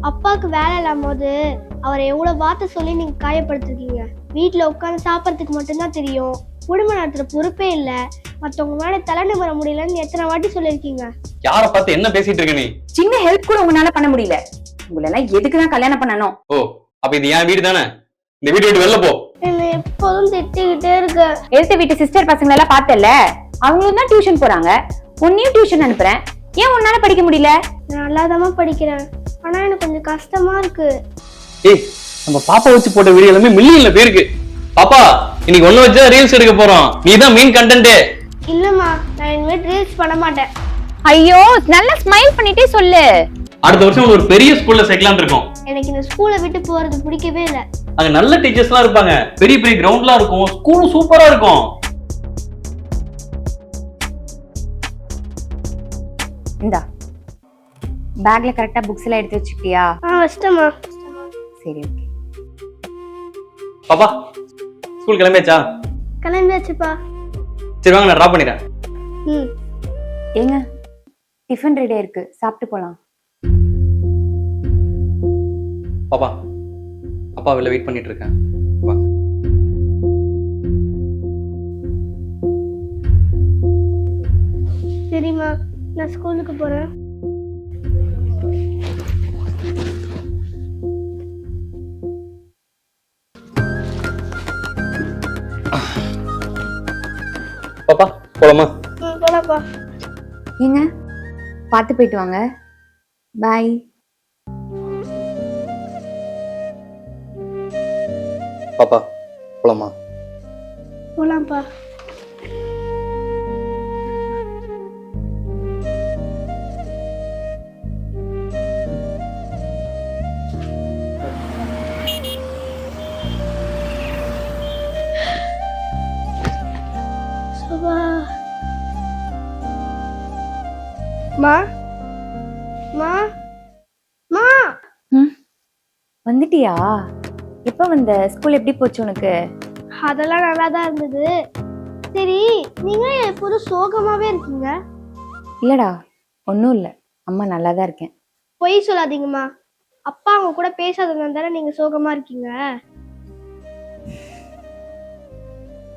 அப்பாவுக்கு வேலை இல்லாம போது அவரை எவ்வளவு வார்த்தை சொல்லி நீங்க காயப்படுத்திருக்கீங்க. வீட்டுல உட்காந்து சாப்பிடறதுக்கு மட்டும்தான் தெரியும், குடும்ப நடத்துற பொறுப்பே இல்ல, மத்தவங்க மேல தலை நிமிர முடியலன்னு எத்தனை வாட்டி சொல்லிருக்கீங்க. யார பார்த்து என்ன பேசிட்டு இருக்க நீ? சின்ன ஹெல்ப் கூட உங்களால பண்ண முடியல. உங்களை எல்லாம் எதுக்குதான் கல்யாணம் பண்ணணும்? ஓ, அப்ப இது என் வீடு தானே? இந்த வீடு விட்டு வெளில போ. என்ன எப்போதும் திட்டிக்கிட்டே இருக்க. எடுத்த வீட்டு சிஸ்டர் பசங்களை எல்லாம் பார்த்தல, அவங்களும் தான் டியூஷன் போறாங்க, உன்னையும் டியூஷன் அனுப்புறேன். ஏன் உன்னால படிக்க முடியல? நான் நல்லாதாமா படிக்கிறேன், ஆனா எனக்கு கொஞ்சம் கஷ்டமா இருக்கு. ஏய், நம்ம பாப்பா வச்சு போட்ட வீடியோ எல்லாமே மில்லியன்ல பேருக்கு. பாப்பா, இன்னைக்கு ஒண்ணு வச்சா ரீல்ஸ் எடுக்க போறோம், நீ தான் மெயின் கண்டென்ட். இல்லம்மா, நான் இனிமே ரீல்ஸ் பண்ண மாட்டேன். ஐயோ, நல்லா ஸ்மைல் பண்ணிட்டே சொல்லு. அடுத்த வருஷம் ஒரு பெரிய ஸ்கூல்ல சேர்க்கலாம்னு இருக்கோம். எனக்கு இந்த ஸ்கூலை விட்டு போறது பிடிக்கவே இல்ல. அங்க நல்ல டீச்சர்ஸ்லாம் இருப்பாங்க, பெரிய பெரிய கிரவுண்ட்லாம் இருக்கும், ஸ்கூல் சூப்பரா இருக்கும். இந்தா பேக்ல கரெக்டா புக்ஸ் எல்லாம் எடுத்து வச்சுக்கிட்டியா? வச்சிட்டமா. சரி, ஓகே. பாப்பா, ஸ்கூல் கிளம்பியாச்சா? கிளம்பியாச்சுப்பா. சரி வாங்க, நான் டிராப் பண்ணிடுறேன். ஏங்க, டிஃபன் ரெடியா இருக்கு, சாப்பிட்டு போலாம். பாப்பா, அப்பா வெளில வெயிட் பண்ணிட்டு இருக்கேன். வா. சரிம்மா, நான் ஸ்கூலுக்கு போறேன். பாப்பா, போலாமா? போலாப்பா. ஏங்க, பார்த்து போயிட்டு வாங்க. பாய். பாப்பா, போலாமா? போலாம்ப்பா. மா மா மா வந்துட்டியா? எப்ப வந்த? ஸ்கூல் எப்படி போச்சு உனக்கு? அதெல்லாம் நல்லா தான் இருந்தது. சரி, நீங்க எப்போதும் சோகமாவே இருக்கீங்க? இல்லடா, ஒன்றும் இல்லை, அம்மா நல்லா தான் இருக்கேன். பொய் சொல்லாதீங்கம்மா. அப்பா அவங்க கூட பேசாததுனால தானே நீங்க சோகமா இருக்கீங்க.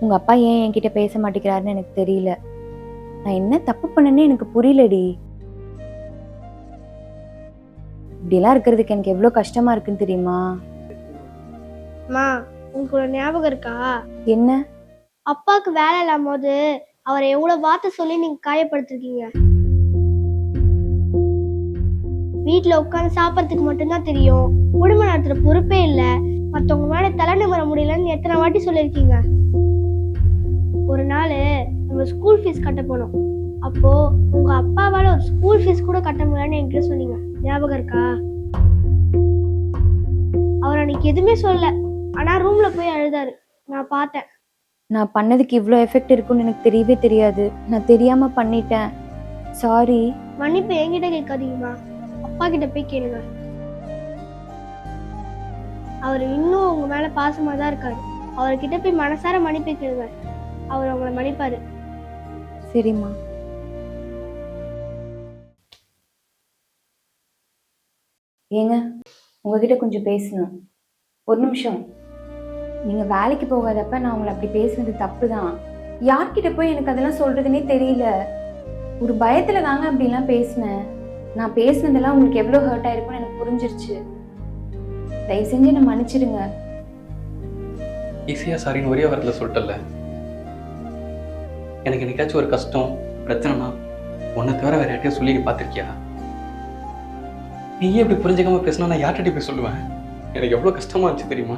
உங்க அப்பா ஏன் என்கிட்ட பேச மாட்டேங்கிறாருன்னு எனக்கு தெரியல. நான் என்ன தப்பு பண்ணேன்னு எனக்கு புரியலடி. இப்படிலாம் இருக்கிறதுக்கு எனக்கு எவ்வளவு கஷ்டமா இருக்குன்னு தெரியுமா? அம்மா, உங்களுக்கு ஒரு ஞாபகம் இருக்கா? என்ன? அப்பாவுக்கு வேலை இல்லாம போது அவரை எவ்வளவு வார்த்தை சொல்லி நீங்க காயப்படுத்திருக்கீங்க. வீட்டுல உட்காந்து சாப்பிடறதுக்கு மட்டும்தான் தெரியும், குடும்ப நடத்துற பொறுப்பே இல்ல, மத்தவங்க மேல தலை நிமிர முடியலன்னு எத்தனை வாட்டி சொல்லிருக்கீங்க. ஒரு நாள் நம்ம ஸ்கூல் ஃபீஸ் கட்ட போனோம். அப்போ உங்க அப்பாவால ஒரு ஸ்கூல் ஃபீஸ் கூட கட்ட முடியலன்னு என்கிட்ட சொன்னீங்க. ஞாபகம் இருக்கா? அவர் அன்னைக்கு எதுவுமே சொல்லல, ஆனா ரூம்ல போய் அழுதாரு. நான் பார்த்தேன். நான் பண்ணதுக்கு இவ்வளோ எஃபெக்ட் இருக்குன்னு எனக்கு தெரியவே தெரியாது. நான் தெரியாம பண்ணிட்டேன், சாரி. மன்னிப்பு என்கிட்ட கேட்காதீங்கம்மா, அப்பா கிட்ட போய் கேளுங்க. அவர் இன்னும் உங்க மேல பாசமா தான் இருக்காரு. அவர்கிட்ட போய் மனசார மன்னிப்பு கேளுங்க, அவர் உங்களை மன்னிப்பாரு. சரிம்மா. ஏங்க, உங்ககிட்ட கொஞ்சம் பேசணும். ஒரு நிமிஷம். நீங்க வேலைக்கு போகாதப்ப நான் உங்களை அப்படி பேசுனது தப்பு தான். யார்கிட்ட போய் எனக்கு அதெல்லாம் சொல்றதுன்னே தெரியல. ஒரு பயத்துல தாங்க அப்படிலாம் பேசினேன். நான் பேசுனதெல்லாம் உங்களுக்கு எவ்வளவு ஹர்ட் ஆயிருக்கும்னு எனக்கு புரிஞ்சிருச்சு. தயவு செஞ்சு என்ன மன்னிச்சிடுங்க. ஈஸியா சாரின்னு ஒரே வாரத்துல சொல்லிட்டல. எனக்கு என்னைக்காச்சும் ஒரு கஷ்டம் பிரச்சனைனா உன்னை தவிர வேற யார்ட்டையும் சொல்லி பார்த்திருக்கியா? நீயே இப்படி புரிஞ்சுக்காம பேசினா நான் யார்கிட்ட போய் சொல்லுவேன்? எனக்கு எவ்வளவு கஷ்டமா இருந்துச்சு தெரியுமா?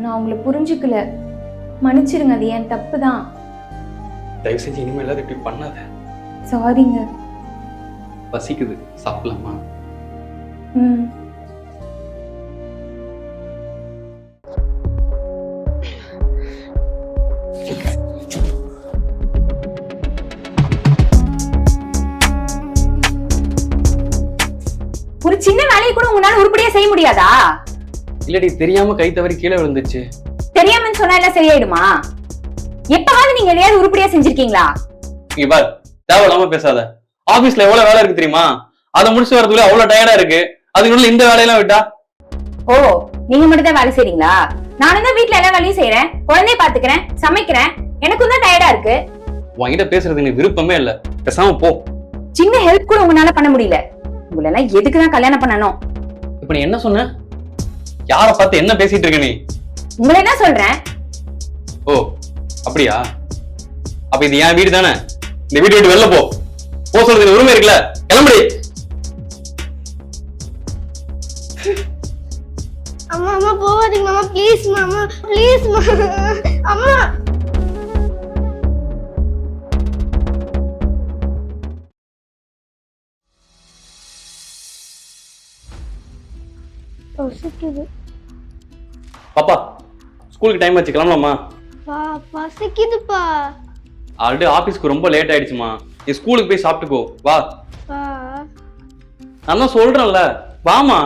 நான் உங்களை புரிஞ்சுக்கல, மன்னிச்சிடுங்க. அது என் தப்பு தான். தயவு செஞ்சு இனிமேல் எல்லாரும் இப்படி பண்ணாத. சாரிங்க. பசிக்குது, சாப்பிடலாமா? ஒரு சின்ன வேலையை கூட உங்களால உருப்படியா செய்ய முடியாதா? இல்லடி, தெரியாம கை தவறி கீழே விழுந்துச்சு. தெரியாமன்னு சொன்னா எல்லாம் சரியாயிடுமா? எப்பவாவது நீங்க எதையாவது உருப்படியா செஞ்சிருக்கீங்களா? இங்க பார், தேவையில்லாம பேசாத. ஆபீஸ்ல எவ்வளவு வேலை இருக்கு தெரியுமா? அதை முடிச்சு வரதுக்குள்ள அவ்வளவு டயர்டா இருக்கு. அதுக்குள்ள இந்த வேலையெல்லாம் விட்டா? ஓ, நீங்க மட்டும் தான் வேலை செய்றீங்களா? நானும் தான் வீட்ல எல்லா வேலையும் செய்யறேன், குழந்தைய பாத்துக்கிறேன், சமைக்கிறேன். எனக்கும் தான் டயர்டா இருக்கு. உன்கிட்ட பேசுறதுக்கு எனக்கு விருப்பமே இல்ல, பேசாம போ. சின்ன ஹெல்ப் கூட உங்களால பண்ண முடியல. உங்களை எல்லாம் எதுக்குதான் கல்யாணம் பண்ணணும்? இப்ப நீ என்ன சொன்ன? யார பார்த்து என்ன பேசிட்டு இருக்க நீ? உங்களை என்ன சொல்றேன்? ஓ அப்படியா? அப்ப இது என் வீடு தானே? இந்த வீடு விட்டு வெளில போ. போ சொல்றதுக்கு உரிமை இருக்குல்ல? கிளம்புடி. அம்மா அம்மா போவாதீங்க மாமா, ப்ளீஸ் மாமா, ப்ளீஸ் அம்மா. பசிக்குது. பாப்பா ஸ்கூலுக்கு டைம் ஆச்சு, கிளம்பலாமா? பசிக்குதுப்பா. ஆல்ரெடி ஆபீஸ்க்கு ரொம்ப லேட் ஆயிடுச்சுமா, நீ ஸ்கூலுக்கு போய் சாப்பிட்டுக்கோ வா. நான் தான் சொல்றேன்ல, வாமா.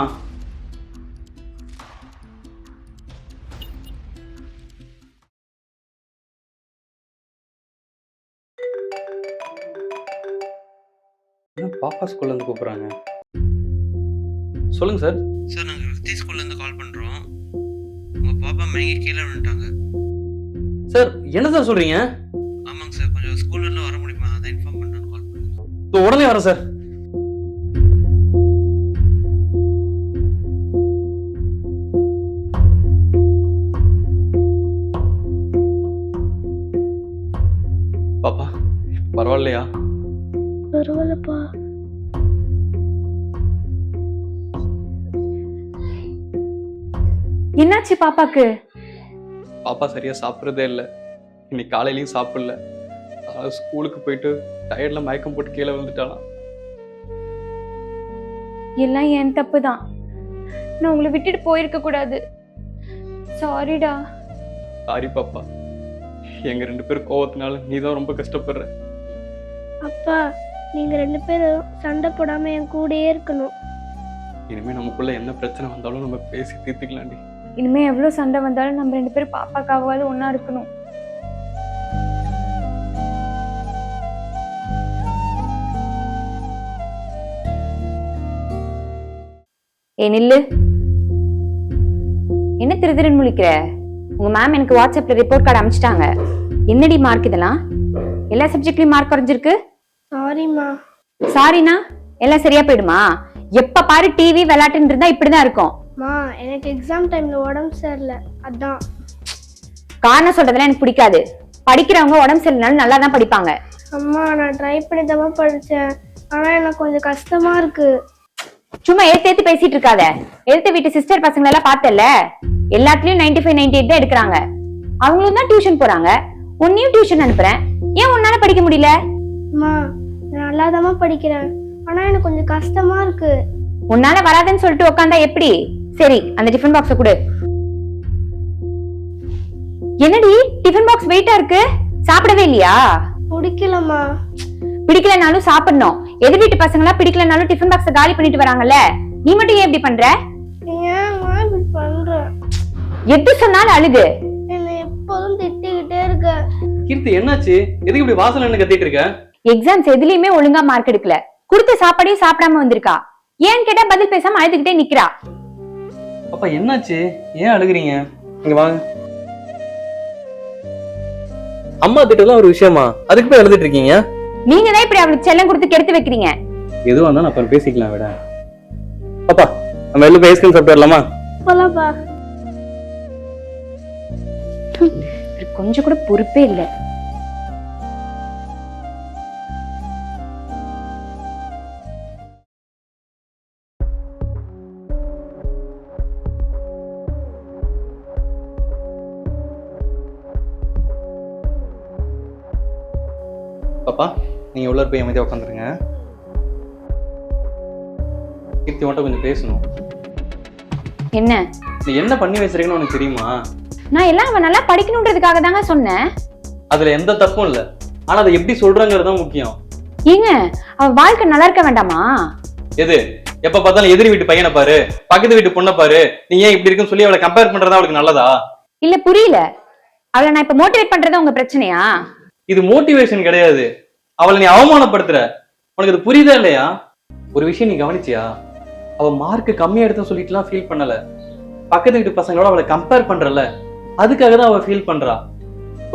பாப்பா ஸ்கூல்ல இருந்து கூப்பிடுறாங்க. சொல்லுங்க சார். சார், நாங்கள் வித்தி ஸ்கூல்லேருந்து கால் பண்ணுறோம். உங்கள் பாப்பா மயங்கி கீழே விழுந்துட்டாங்க. சார் என்ன சார் சொல்றீங்க? ஆமாங்க சார், கொஞ்சம் ஸ்கூல்ல வர முடியுமா? அதை இன்ஃபார்ம் பண்ணுறேன்னு கால் பண்ணுறேன். இப்போ உடனே வரேன் சார். பாப்பா பரவாயில்லையா? பரவாயில்லப்பா. என்னாச்சு பாப்பாக்கு? பாப்பா சரியா சாப்பிட்றதே இல்லை, இன்னைக்கு காலையிலயும் சாப்பிடல. அதாவது ஸ்கூலுக்கு போயிட்டு டயர்ட்ல மயக்கம் போட்டு கீழே விழுந்துட்டாலாம். எல்லாம் என் தப்பு தான். நான் உங்களை விட்டுட்டு போயிருக்க கூடாது. சாரிடா. சாரி பாப்பா, எங்க 2 பேரும் கோவத்தினால நீ தான் ரொம்ப கஷ்டப்படுற. அப்பா, நீங்க 2 பேரும் சண்டை போடாம என் கூடயே இருக்கணும். இனிமே நமக்குள்ள என்ன பிரச்சனை வந்தாலும் நம்ம பேசி தீர்த்துக்கலாண்டி. இனிமே எவ்வளவு சண்டை வந்தாலும் நம்ம 2 பேரும் பாப்பாக்காவது ஒன்னா இருக்கணும். ஏ நில்லு. என்ன திருதிருன்னு முழிக்கிற? உங்க மேம் எனக்கு வாட்ஸ்அப்ல ரிப்போர்ட் கார்டு அனுப்பிச்சிட்டாங்க. என்னடி மார்க் இதெல்லாம்? எல்லா சப்ஜெக்ட்லயும் மார்க் குறைஞ்சிருக்கு. சாரிம்மா. சாரினா எல்லாம் சரியா போயிடுமா? எப்ப பாரு டிவி விளையாட்டுன்னு இருந்தா இப்படிதான் இருக்கும். மா, எனக்கு எக்ஸாம் டைம்ல உடம்பு சரியில்ல, அதான். காரணம் சொல்றதெல்லாம் எனக்கு பிடிக்காது. படிக்கிறவங்க உடம்பு சரியில்லைனாலும் நல்லா தான் படிப்பாங்க. அம்மா, நான் ட்ரை பண்ணி தான் படிச்சேன், ஆனா எனக்கு கொஞ்சம் கஷ்டமா இருக்கு. சும்மா ஏத்து பேசிட்டு இருக்காத. எழுத்து வீட்டு சிஸ்டர் பசங்களை எல்லாம் பார்த்தல, எல்லாத்துலயும் 95, 98 தான் எடுக்கிறாங்க. அவங்களும் தான் டியூஷன் போறாங்க, உன்னையும் டியூஷன் அனுப்புறேன். ஏன் உன்னால படிக்க முடியல? அம்மா, நான் நல்லாதாம்மா படிக்கிறேன், ஆனா எனக்கு கொஞ்சம் கஷ்டமா இருக்கு. உன்னால வராதுன்னு சொல்லிட்டு உட்காந்தா எப்படி? சரி, அந்த டிஃபன் பாக்ஸ கொடு. என்னடி டிஃபன் பாக்ஸ் வெயிட்டா இருக்கு? சாப்பிடவே இல்லையா? பிடிக்கலம்மா. பிடிக்கலனாலும் சாப்பிடணும். எதிர் வீட்டு பசங்களா பிடிக்கலனாலும் டிஃபன் பாக்ஸ காலி பண்ணிட்டு வராங்கல்ல, நீ மட்டும் ஏன் இப்படி பண்ற? ஏன்மா இப்படி பண்ற? எது சொன்னாலும் அழுகு. என்ன எப்போதும் திட்டிக்கிட்டே இருக்க. கீர்த்தி என்னாச்சு? எதுக்கு இப்படி வாசல் என்ன கத்திட்டு இருக்க? எக்ஸாம்ஸ் எதுலயுமே ஒழுங்கா மார்க் எடுக்கல, கொடுத்த சாப்பாடையும் சாப்பிடாம வந்திருக்கா. ஏன் கேட்டா பதில் பேசாம அழுதுகிட்டே நிக்கிறா. அப்பா என்னாச்சு? ஏன் அழுகுறீங்க? இங்க வாங்க. அம்மா திட்டலாம் ஒரு விஷயமா, அதுக்கு போய் எழுதிட்டு இருக்கீங்க? நீங்க தான் இப்படி அவளுக்கு செல்லம் கொடுத்து கெடுத்து வைக்கிறீங்க. எதுவா இருந்தாலும் அப்புறம் பேசிக்கலாம் விட. பாப்பா நம்ம வெளில போய் ஐஸ்கிரீம் சாப்பிட்டு வரலாமா? போலாம்ப்பா. கொஞ்சம் கூட பொறுப்பே இல்ல. பாப்பா நீங்க உள்ள போய் அமைதியா உட்காந்துருங்க. கீர்த்தி மட்டும் கொஞ்சம் பேசணும். என்ன நீ என்ன பண்ணி வச்சிருக்கன்னு உனக்கு தெரியுமா? நான் எல்லாம் அவன் நல்லா படிக்கணும்ன்றதுக்காக தாங்க சொன்னேன். அதுல எந்த தப்பும் இல்ல, ஆனா அதை எப்படி சொல்றாங்கிறது தான் முக்கியம். ஏங்க அவ வாழ்க்கை நல்லா இருக்க வேண்டாமா? எது எப்ப பார்த்தாலும் எதிரி வீட்டு பையனை பாரு, பக்கத்து வீட்டு பொண்ணை பாரு, நீ ஏன் இப்படி இருக்குன்னு சொல்லி அவளை கம்பேர் பண்றதா அவளுக்கு நல்லதா? இல்ல புரியல. அவளை நான் இப்ப மோட்டிவேட் பண்றதா உங்க பிரச்சனையா? இது மோட்டிவேஷன் கிடையாது, அவளை நீ அவமானப்படுத்துற. உனக்கு இது புரியுதா இல்லையா? ஒரு விஷயம் நீ கவனிச்சியா? அவ மார்க் கம்மியா எடுத்து சொல்லிட்டுலாம் ஃபீல் பண்ணல. பக்கத்து வீட்டு பசங்களோட அவளை கம்பேர் பண்றல, அதுக்காக தான் அவ ஃபீல் பண்றா.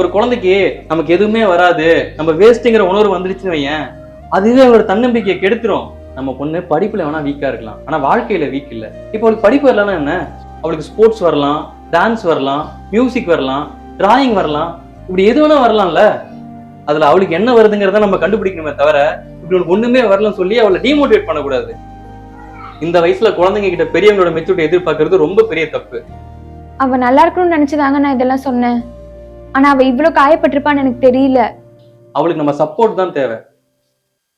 ஒரு குழந்தைக்கு நமக்கு எதுவுமே வராது, நம்ம வேஸ்ட்ங்கிற உணர்வு வந்துருச்சுன்னு வையேன், அதுவே அவளோட தன்னம்பிக்கையை கெடுத்துரும். நம்ம பொண்ணு படிப்புல வேணா வீக்கா இருக்கலாம், ஆனா வாழ்க்கையில வீக் இல்ல. இப்போ அவளுக்கு படிப்பு வரலன்னா என்ன, அவளுக்கு ஸ்போர்ட்ஸ் வரலாம், டான்ஸ் வரலாம், மியூசிக் வரலாம், டிராயிங் வரலாம், இப்படி எது வேணா வரலாம்ல. அதுல அவளுக்கு என்ன வருதுங்கிறத நம்ம கண்டுபிடிக்கணுமே தவிர, இப்படி உனக்கு ஒண்ணுமே வரலன்னு சொல்லி அவளை டிமோட்டிவேட் பண்ணக்கூடாது. இந்த வயசுல குழந்தைங்க கிட்ட பெரியவங்களோட மெச்சூரிட்டி எதிர்பார்க்கறது ரொம்ப பெரிய தப்பு. அவ நல்லா இருக்கணும்னு நினைச்சுதாங்க நான் இதெல்லாம் சொன்னேன். ஆனா அவ இவ்வளவு காயப்பட்டிருப்பான்னு எனக்கு தெரியல. அவளுக்கு நம்ம சப்போர்ட் தான் தேவை.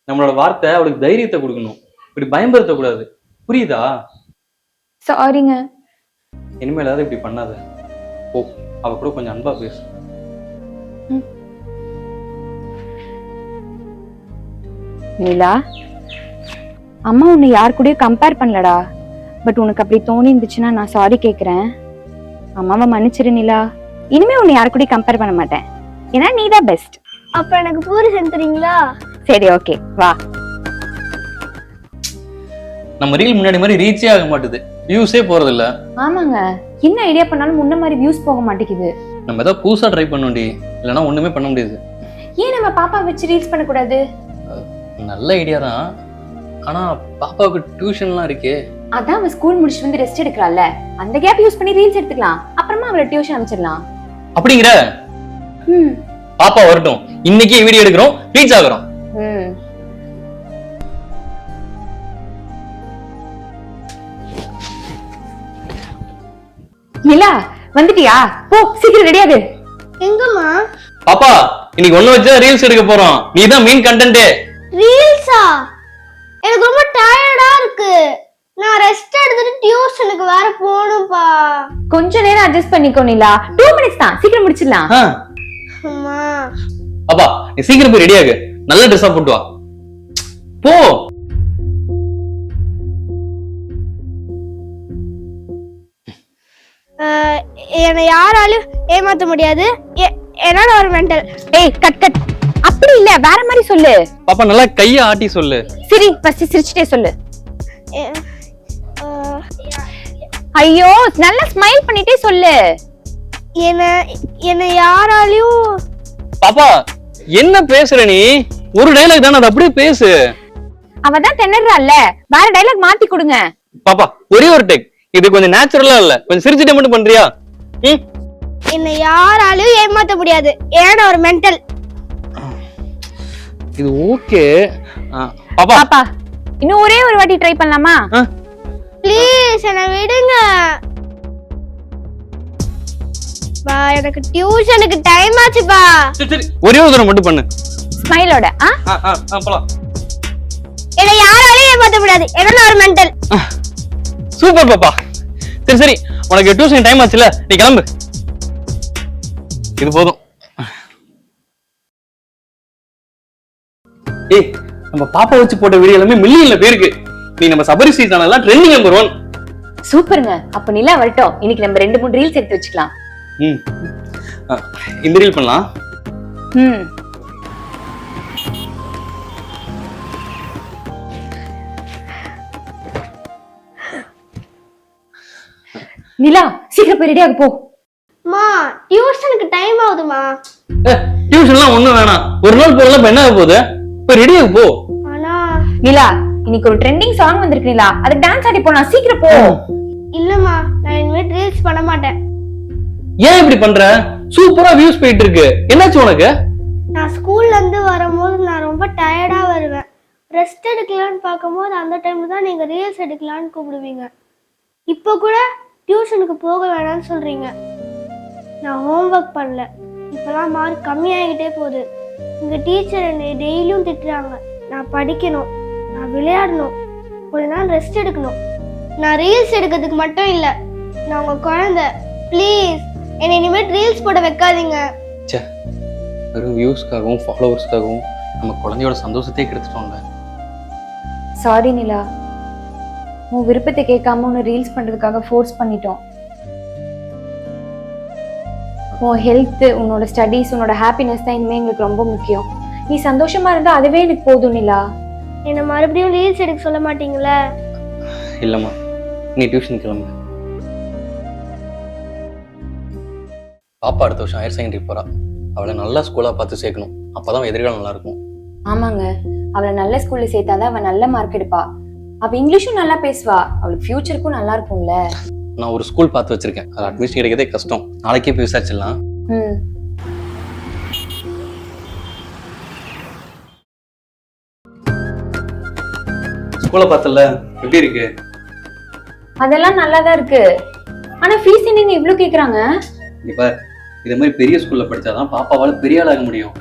நம்மளோட வார்த்தை அவளுக்கு தைரியத்தை கொடுக்கணும், இப்படி பயன்படுத்த கூடாது. புரியுதா? சாரிங்க. இனிமேலாவது இப்படி பண்ணாத. ஓ, அவ கூட கொஞ்சம் அன்பா பேசு. நீலா, அம்மா உன்னை யார் கூடயும் கம்பேர் பண்ணலடா. பட் உனக்கு அப்படி தோணி இருந்துச்சுன்னா நான் சாரி கேக்குறேன். அம்மாவை மன்னிச்சிரு நிலா. இனிமே உன்னை யார் கூடயும் கம்பேர் பண்ண மாட்டேன். ஏன்னா நீ தான் பெஸ்ட். அப்ப எனக்கு பூரி செஞ்சுறீங்களா? சரி, ஓகே, வா. நம்ம ரீல் முன்னாடி மாதிரி ரீச்சே ஆக மாட்டுது, வியூஸே போறது இல்ல. ஆமாங்க, என்ன ஐடியா பண்ணாலும் முன்ன மாதிரி வியூஸ் போக மாட்டேங்குது. நம்ம ஏதாவது புதுசா ட்ரை பண்ணோம்டி, இல்லைன்னா ஒண்ணுமே பண்ண முடியாது. ஏன் நம்ம பாப்பா வச்சு ரீல்ஸ் பண்ணக்கூடாது? நல்ல ஐடியா தான், ஆனா பாப்பாவுக்கு டியூஷன்லாம் இருக்கே. அதான் அவ ஸ்கூல் முடிச்சுட்டு வந்து ரெஸ்ட் எடுக்கறாள்ல, அந்த கேப் யூஸ் பண்ணி ரீல்ஸ் எடுத்துக்கலாம். அப்புறமா அவளை டியூஷன் அனுப்பிச்சிடலாம். அப்படிங்கிற? பாப்பா வரட்டும், இன்னைக்கு வீடியோ எடுக்கிறோம், ரீச் ஆகுறோம். நிலா, வந்துட்டியா? போ, சீக்கிரம் ரெடி ஆகு. எங்கம்மா? பாப்பா, இன்னைக்கு ஒண்ணு வச்சா ரீல்ஸ் எடுக்க போறோம், நீ தான் மெயின் கண்டென்ட். ரீல்ஸா? எனக்கு ரொம்ப டயர்டா இருக்கு, நான் ரெஸ்ட் எடுத்துட்டு டியூஷனுக்கு வேற போகணும்பா. கொஞ்ச நேரம் அட்ஜஸ்ட் பண்ணிக்கோ நிலா, 2 minutes தான், சீக்கிரம் முடிச்சிடலாம். அம்மா. பாப்பா, நீ சீக்கிரம் போய் ரெடி ஆகு, நல்ல ட்ரெஸ்ஸா போட்டு வா. போ. என்னை யாராலையும் ஏமாத்த முடியாது, என்னோட ஒரு மென்டல். ஏய், கட் கட். அப்படி இல்ல, வேற மாதிரி சொல்லு. பாப்பா நல்லா கைய ஆட்டி சொல்லு. சரி, ஃபர்ஸ்ட் சிரிச்சிட்டே சொல்லு. ஐயோ, நல்லா ஸ்மைல் பண்ணிட்டே சொல்லு. என்னை யாராலையும். பாப்பா, என்ன பேசுற நீ? ஒரு டைலாக் தானே, அது அப்படியே பேசு. அவதான் திணறால, வேற டைலாக் மாத்தி கொடுங்க. பாப்பா, ஒரே ஒரு டேக், இது கொஞ்சம் நேச்சுரலா இல்ல, கொஞ்சம் சிரிச்சிட்டே மட்டும் பண்றியா? என்னை யாராலையும் ஏமாத்த முடியாது, ஏன்னா ஒரு மென்டல். இது ஓகே. பாப்பா பாப்பா, இன்னும் ஒரே ஒரு வாட்டி ட்ரை பண்ணலாமா? ப்ளீஸ் என்ன விடுங்க. பா, எனக்கு டியூஷனுக்கு டைம் ஆச்சுப்பா. சரி, ஒரே ஒரு தடவை மட்டும் பண்ணு. ஸ்மைலோட. போலாம். என்னை யாராலையும் ஏமாத்த முடியாது, ஏன்னா ஒரு மென்டல். சூப்பர் பாப்பா. சரி சரி, உனக்கு டியூஷன் டைம் ஆச்சுல, நீ கிளம்பு. இது போதும். ஏய், நம்ம பாப்பா வச்சு போட்ட வீடியோ எல்லாமே மில்லியன்ல பேருக்கு. நீ நம்ம சபரிசி சேனல்ல ட்ரெண்டிங் நம்பர் 1. சூப்பருங்க. அப்ப நிலா வரட்டும், இன்னைக்கு நம்ம 2-3 ரீல்ஸ் எடுத்து வச்சுக்கலாம். இந்த ரீல் பண்ணலாம். நிலா, சீக்கிரம் போய் ரெடி ஆகு, போ. மா, டியூஷனுக்கு டைம் ஆகுதுமா. டியூஷன்லாம் ஒண்ணும் வேணாம், ஒரு நாள் போறல, இப்ப என்ன ஆக போகுது? போய் ரெடி ஆகு, போ. ஆனா நிலா, இன்னைக்கு ஒரு ட்ரெண்டிங் சாங் வந்திருக்கு நிலா, அது டான்ஸ் ஆடி போலாம், சீக்கிரம் போ. இல்லம்மா, நான் இனிமே ரீல்ஸ் பண்ண மாட்டேன். ஏன் இப்படி பண்ற? சூப்பரா வியூஸ் போயிட்டு இருக்கு, என்னாச்சு உனக்கு? நான் ஸ்கூல்ல இருந்து வரும்போது நான் ரொம்ப டயர்டா வருவேன். ரெஸ்ட் எடுக்கலான்னு பார்க்கும்போது அந்த டைம்ல தான் நீங்க ரீல்ஸ் எடுக்கலான்னு கூப்பிடுவீங்க. இப்போ கூட டியூஷனுக்கு போக வேணாம்னு சொல்றீங்க. நான் ஹோம்ஒர்க் பண்ணல, இப்பெல்லாம் மார்க் கம்மியாகிட்டே போகுது. எங்க டீச்சர் என்னை டெய்லியும் திட்டுறாங்க. நான் படிக்கணும், நான் விளையாடணும், கொஞ்ச நாள் ரெஸ்ட் எடுக்கணும். நான் ரீல்ஸ் எடுக்கிறதுக்கு மட்டும் இல்லை, நான் உங்க குழந்தை. ப்ளீஸ் என்னை இனிமேல் ரீல்ஸ் போட வைக்காதீங்க. வெறும் வியூஸ்க்காகவும் ஃபாலோவர்ஸ்க்காகவும் நம்ம குழந்தையோட சந்தோஷத்தையே கெடுத்துட்டோம்ல. சாரி நிலா, உன் விருப்பத்தை கேட்காம உன்னை ரீல்ஸ் பண்றதுக்காக ஃபோர்ஸ் பண்ணிட்டோம். உன் ஹெல்த், உன்னோட ஸ்டடீஸ், உன்னோட ஹாப்பினஸ் தான் இனிமே எங்களுக்கு ரொம்ப முக்கியம். நீ சந்தோஷமா இருந்தா அதுவே எனக்கு போதும் நிலா. என்னை மறுபடியும் ரீல்ஸ் எடுக்க சொல்ல மாட்டீங்களா? இல்லைம்மா, நீ டியூஷன் கிளம்பு. பாப்பா அடுத்த வருஷம் ஹையர் செகண்டரி போறா. அவளை நல்ல ஸ்கூலா பார்த்து சேர்க்கணும். அப்பதான் எதிர்காலம் நல்லா இருக்கும். ஆமாங்க, அவளை நல்ல ஸ்கூல்ல சேர்த்தாதான் அவ நல்ல மார்க் எடுப்பா. அவ இங்கிலீஷும் நல்லா பேசுவா. அவளுக்கு ஃபியூச்சருக்கும் நல்லா இருக்கும்ல. நான் ஒரு ஸ்கூல் பார்த்து வச்சிருக்கேன். அது அட்மிஷன் கிடைக்கிறதே கஷ்டம். நாளைக்கே போய் விசாரிச்சிடலாம். ம். ஸ்கூலை பார்த்தல எப்படி இருக்கு? அதெல்லாம் நல்லாதான் இருக்கு. ஆனா ஃபீஸ் நீங்க இவ்ளோ கேக்குறாங்க? இப்ப இதே மாதிரி பெரிய ஸ்கூல்ல படிச்சாதான் பாப்பாவால பெரிய ஆளாக முடியும்.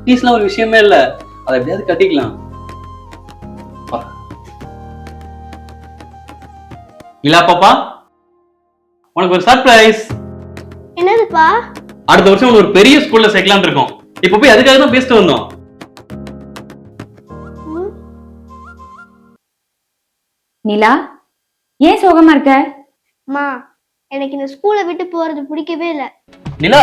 ஃபீஸ்லாம் ஒரு விஷயமே இல்ல, அதை எப்படியாவது கட்டிக்கலாம். இல்ல பாப்பா, உனக்கு ஒரு சர்ப்ரைஸ். என்னதுப்பா? அடுத்த வருஷம் ஒரு பெரிய ஸ்கூல்ல சேர்க்கலாம்னு இருக்கோம். இப்ப போய் அதுக்காக தான் பேசிட்டு வந்தோம். நிலா, ஏன் சோகமா இருக்க? அம்மா, எனக்கு இந்த ஸ்கூலை விட்டு போறது பிடிக்கவே இல்லை. நிலா,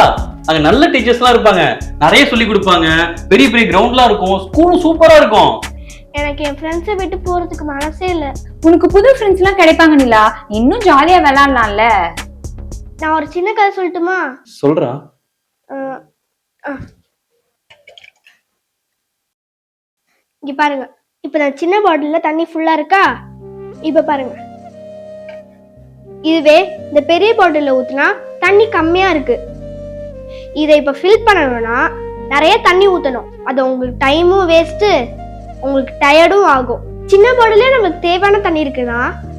அங்க நல்ல டீச்சர்ஸ்லாம் இருப்பாங்க, நிறைய சொல்லி கொடுப்பாங்க, பெரிய பெரிய கிரவுண்ட்லாம் இருக்கும், ஸ்கூலும் சூப்பரா இருக்கும். எனக்கு என் ஃப்ரெண்ட்ஸை விட்டு போறதுக்கு மனசே இல்லை. உனக்கு புது ஃப்ரெண்ட்ஸ் எல்லாம் கிடைப்பாங்க நிலா. இன்னும் ஜாலியா விளையாடலாம்ல. நான் ஒரு சின்ன கதை சொல்லட்டுமா? சொல்றா. இங்க பாருங்க, இப்ப நான் சின்ன பாட்டில்ல தண்ணி ஃபுல்லா இருக்கா? இப்ப பாருங்க, இதுவே இந்த பெரிய பாட்டில்ல ஊத்துனா தண்ணி கம்மியா இருக்கு. இதை இப்ப ஃபில் பண்ணணும்னா நிறைய தண்ணி ஊத்தணும். அது உங்களுக்கு டைமும் வேஸ்ட், உங்களுக்கு டயர்டும் ஆகும். சின்ன பாட்டிலே நமக்கு தேவையான தண்ணி இருக்குன்னா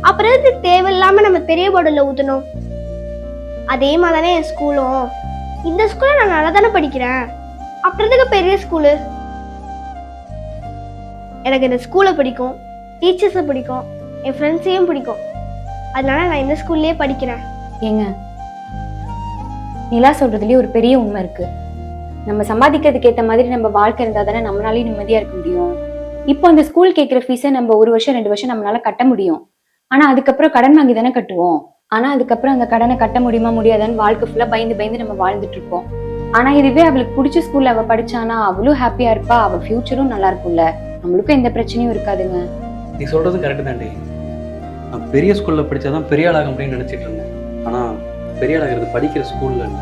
அப்புறம் எதுக்கு தேவையில்லாம நம்ம பெரிய பாட்டில்ல ஊத்தணும்? அதே மாதிரிதானே என் ஸ்கூலும். இந்த ஸ்கூல்ல நான் நல்லா தானே படிக்கிறேன், அப்புறம் எதுக்கு பெரிய ஸ்கூலு? எனக்கு இந்த ஸ்கூலை பிடிக்கும், டீச்சர்ஸை பிடிக்கும், என் ஃப்ரெண்ட்ஸையும் பிடிக்கும். அதனால நான் இந்த ஸ்கூல்லேயே படிக்கிறேன். ஏங்க, நிலா சொல்றதுலயே ஒரு பெரிய உண்மை இருக்கு. நம்ம சம்பாதிக்கிறதுக்கு ஏற்ற மாதிரி நம்ம வாழ்க்கை இருந்தா தானே நம்மளாலையும் நிம்மதியா இருக்க முடியும். இப்போ அந்த ஸ்கூல் கேட்குற ஃபீஸை நம்ம 1 வருஷம் 2 வருஷம் நம்மளால கட்ட முடியும். ஆனா அதுக்கப்புறம் கடன் வாங்கி தானே கட்டுவோம். ஆனா அதுக்கப்புறம் அந்த கடனை கட்ட முடியுமா முடியாதான்னு வாழ்க்கை ஃபுல்லா பயந்து பயந்து நம்ம வாழ்ந்துட்டு இருப்போம். ஆனா இதுவே அவளுக்கு பிடிச்ச ஸ்கூல்ல அவ படிச்சானா அவளும் ஹாப்பியா இருப்பா, அவ ஃபியூச்சரும் நல்லா இருக்கும்ல. நம்மளுக்கும் எந்த பிரச்சனையும் இருக்காதுங்க. நீ சொல்றது கரெக்ட் தாண்டி. நான் பெரிய ஸ்கூல்ல படிச்சாதான் பெரிய ஆளாக அப்படின்னு நினைச்சிட்டு இருந்தேன். ஆனா பெரிய ஆளாகிறது படிக்கிற ஸ்கூல்ல இல்லை,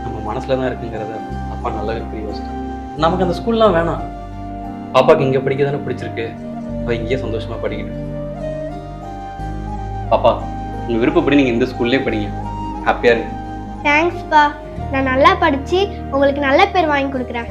நம்ம மனசுலதான் இருக்குங்கிறத அப்பா நல்லாவே புரிய வச்சிட்டேன். நமக்கு அந்த ஸ்கூல்லாம் வேணாம். பாப்பாக்கு இங்க படிக்க தானே பிடிச்சிருக்கு, அவ இங்கேயே சந்தோஷமா படிக்கணும். பாப்பா, உங்க விருப்பப்படி நீங்க இந்த ஸ்கூல்லே படிங்க, ஹாப்பியா இருக்கு. தேங்க்ஸ்ப்பா, நான் நல்லா படிச்சு உங்களுக்கு நல்ல பேர் வாங்கி கொடுக்குறேன்.